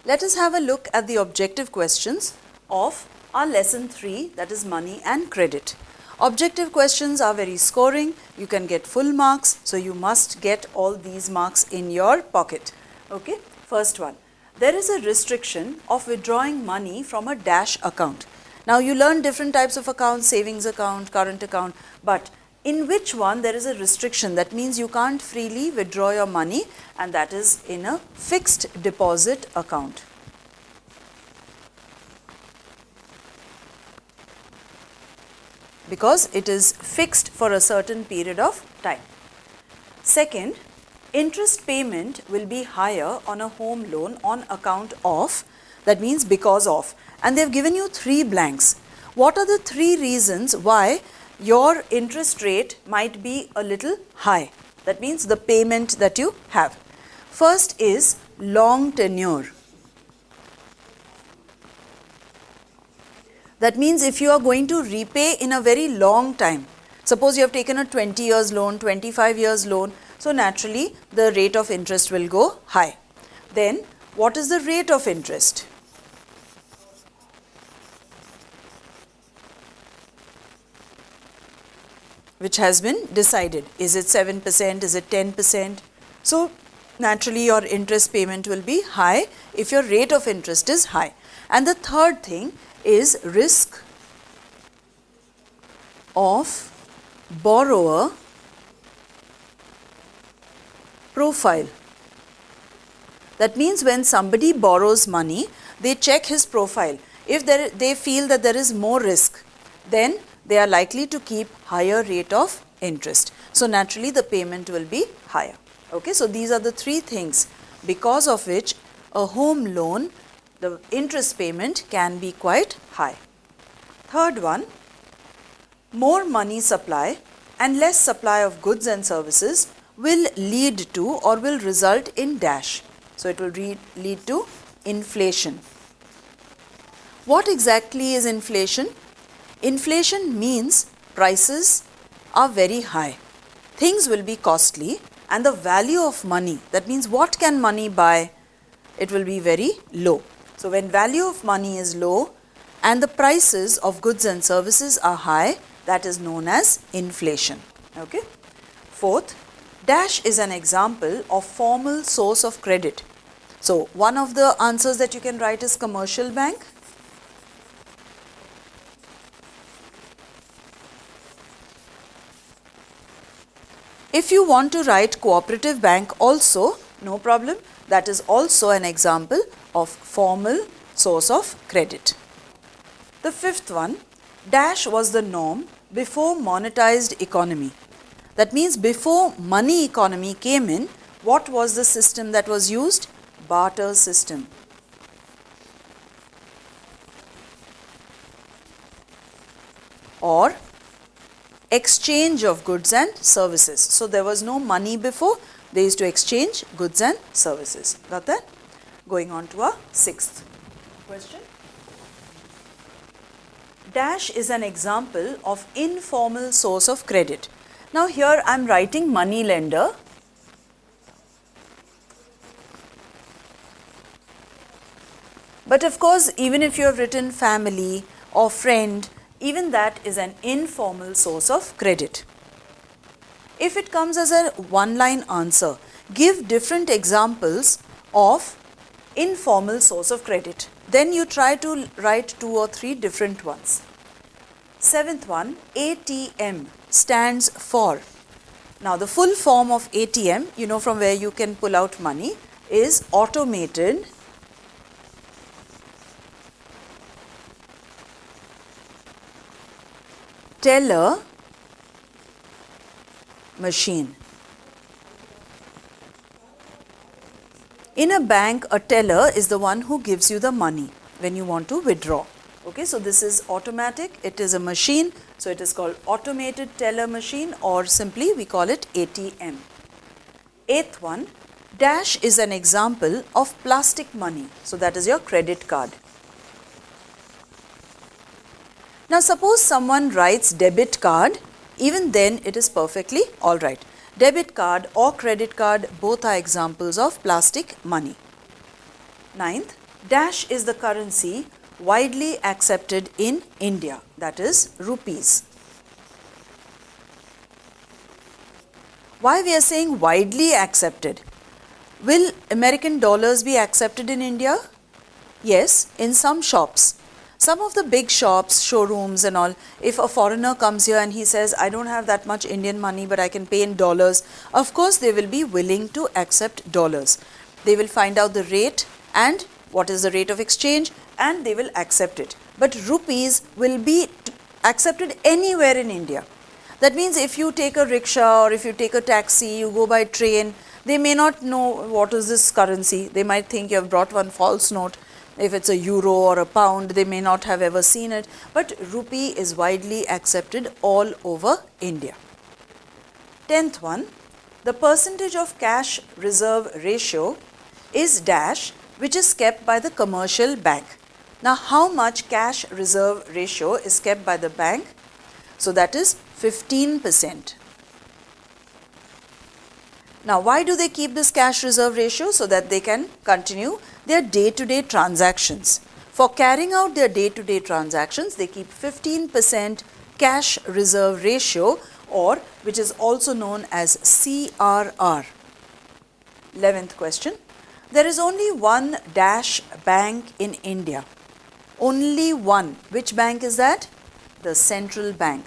Let us have a look at the objective questions of our lesson 3, that is money and credit. Objective questions are very scoring. You can get full marks, so you must get all these marks in your pocket. Okay, first one. There is a restriction of withdrawing money from a dash account. Now you learn different types of accounts, savings account, current account, but in which one there is a restriction? That means you can't freely withdraw your money, and that is in a fixed deposit account. Because it is fixed for a certain period of time. Second, interest payment will be higher on a home loan on account of, that means because of, and they have given you 3 blanks. What are the 3 reasons why your interest rate might be a little high? That means the payment that you have. First is long tenure. That means if you are going to repay in a very long time, suppose you have taken a 20 years loan, 25 years loan, so naturally the rate of interest will go high. Then what is the rate of interest? Which has been decided. Is it 7%? Is it 10%? So naturally your interest payment will be high if your rate of interest is high. And the third thing is risk of borrower profile. That means when somebody borrows money, they check his profile. If they feel that there is more risk, then they are likely to keep higher rate of interest. So naturally the payment will be higher. Okay, so these are the 3 things because of which a home loan, the interest payment can be quite high. Third one, more money supply and less supply of goods and services will lead to or will result in dash. So it will lead to inflation. What exactly is inflation? Inflation means prices are very high. Things will be costly and the value of money, that means what can money buy? It will be very low. So when value of money is low and the prices of goods and services are high, that is known as inflation. Okay. Fourth, dash is an example of formal source of credit. So one of the answers that you can write is commercial bank. If you want to write cooperative bank also, no problem. That is also an example of formal source of credit. The fifth one, dash was the norm before monetized economy. That means before money economy came in, what was the system that was used? Barter system. Or exchange of goods and services. So there was no money before, they used to exchange goods and services. Got that? Going on to our 6th question. Dash is an example of informal source of credit. Now here I am writing money lender. But of course, even if you have written family or friend, even that is an informal source of credit. If it comes as a one-line answer, give different examples of informal source of credit. Then you try to write 2 or 3 different ones. 7th one, ATM stands for. Now the full form of ATM, you know from where you can pull out money, is automated teller machine. In a bank, a teller is the one who gives you the money when you want to withdraw. Okay, so this is automatic, it is a machine, so it is called automated teller machine, or simply we call it ATM. 8th one, dash is an example of plastic money, so that is your credit card. Now suppose someone writes debit card, even then it is perfectly alright. Debit card or credit card, both are examples of plastic money. 9th, Dash is the currency widely accepted in India, that is rupees. Why we are saying widely accepted? Will American dollars be accepted in India? Yes, in some shops. Some of the big shops, showrooms and all, if a foreigner comes here and he says, I don't have that much Indian money but I can pay in dollars, of course they will be willing to accept dollars. They will find out the rate and what is the rate of exchange and they will accept it. But rupees will be accepted anywhere in India. That means if you take a rickshaw or if you take a taxi, you go by train, they may not know what is this currency. They might think you have brought one false note. If it's a euro or a pound, they may not have ever seen it. But rupee is widely accepted all over India. 10th one, the percentage of cash reserve ratio is dash, which is kept by the commercial bank. Now, how much cash reserve ratio is kept by the bank? So, that is 15%. Now, why do they keep this cash reserve ratio? So that they can continue their day-to-day transactions. For carrying out their day-to-day transactions, they keep 15% cash reserve ratio, or which is also known as CRR. 11th question. There is only one dash bank in India. Only one. Which bank is that? The central bank.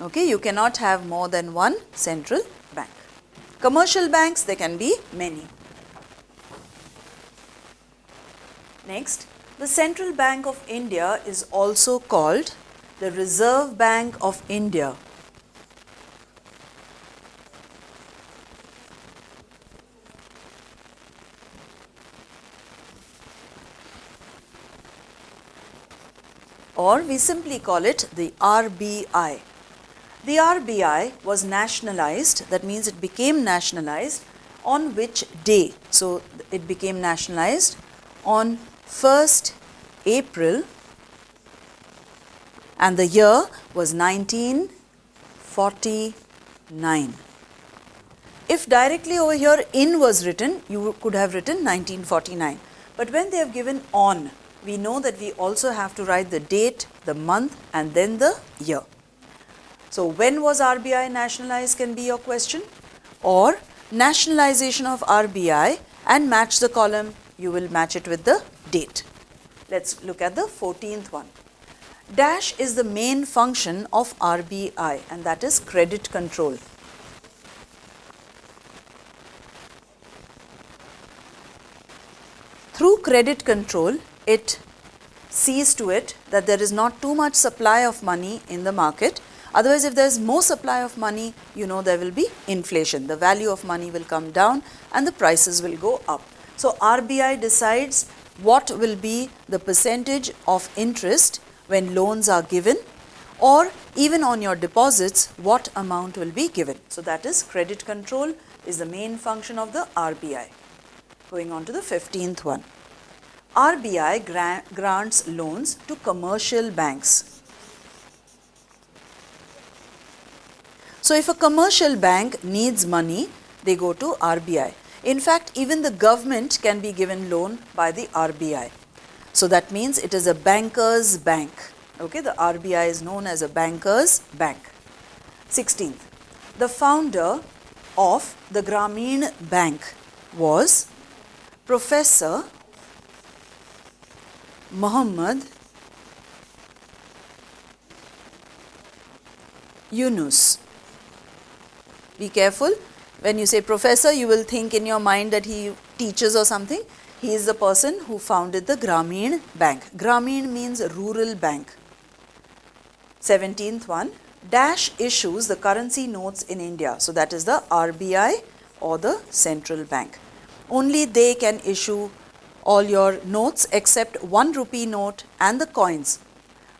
Okay, you cannot have more than one central bank. Commercial banks, there can be many. Next, the Central Bank of India is also called the Reserve Bank of India. Or we simply call it the RBI. The RBI was nationalized, that means it became nationalized on which day? So, it became nationalized on 1st April and the year was 1949. If directly over here in was written, you could have written 1949. But when they have given on, we know that we also have to write the date, the month and then the year. So, when was RBI nationalized can be your question, or nationalization of RBI and match the column, you will match it with the date. Let's look at the 14th one. Dash is the main function of RBI and that is credit control. Through credit control, it sees to it that there is not too much supply of money in the market. Otherwise, if there is more supply of money, you know there will be inflation. The value of money will come down and the prices will go up. So, RBI decides what will be the percentage of interest when loans are given, or even on your deposits, what amount will be given. So, that is credit control is the main function of the RBI. Going on to the 15th one. RBI grants loans to commercial banks. So, if a commercial bank needs money, they go to RBI. In fact, even the government can be given loan by the RBI. So, that means it is a banker's bank. Okay, the RBI is known as a banker's bank. 16th, the founder of the Grameen Bank was Professor Muhammad Yunus. Be careful, when you say professor, you will think in your mind that he teaches or something. He is the person who founded the Grameen Bank. Grameen means rural bank. 17th one, Dash issues the currency notes in India. So, that is the RBI or the central bank. Only they can issue all your notes except 1 rupee note and the coins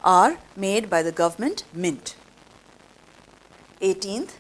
are made by the government mint. 18th,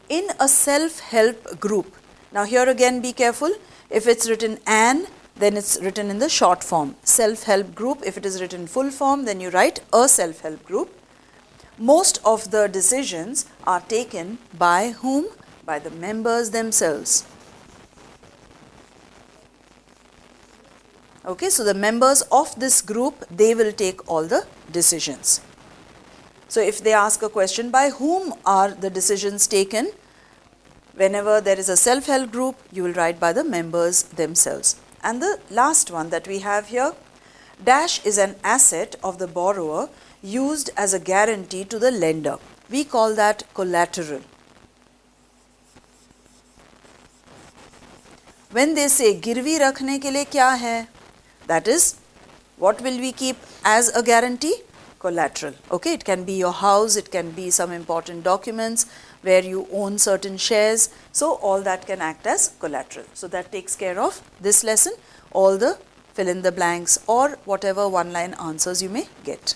in a self-help group. Now, here again be careful, if it's written an, then it's written in the short form. Self-help group, if it is written full form, then you write a self-help group. Most of the decisions are taken by whom? By the members themselves. Okay, so the members of this group, they will take all the decisions. So if they ask a question, by whom are the decisions taken? Whenever there is a self-help group, you will write by the members themselves. And the last one that we have here, dash is an asset of the borrower used as a guarantee to the lender. We call that collateral. When they say गिरवी रखने के लिए क्या है, that is, what will we keep as a guarantee? Collateral. Okay, it can be your house, it can be some important documents where you own certain shares. So all that can act as collateral. So that takes care of this lesson, all the fill in the blanks or whatever one-line answers you may get.